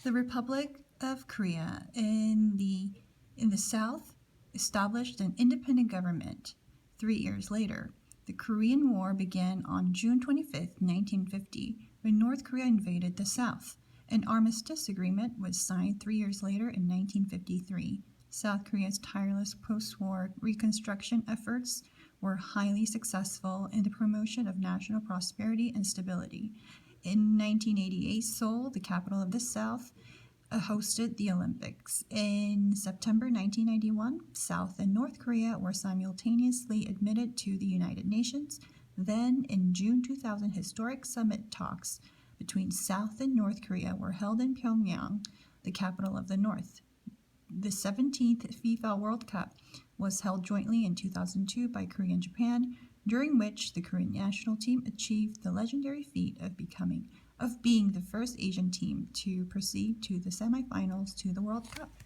The Republic of Korea in the south established an independent government. 3 years later, the Korean War began on June 25, 1950, when North Korea invaded the south. An armistice agreement was signed 3 years later in 1953. South Korea's tireless post-war reconstruction efforts were highly successful in the promotion of national prosperity and stability. In 1988, Seoul, the capital of the South, hosted the Olympics. In September 1991, South and North Korea were simultaneously admitted to the United Nations. Then, in June 2000, historic summit talks between South and North Korea were held in Pyongyang, the capital of the North. The 17th FIFA World Cup was held jointly in 2002 by Korea and Japan, during which the Korean national team achieved the legendary feat of being the first Asian team to proceed to the semifinals to the World Cup.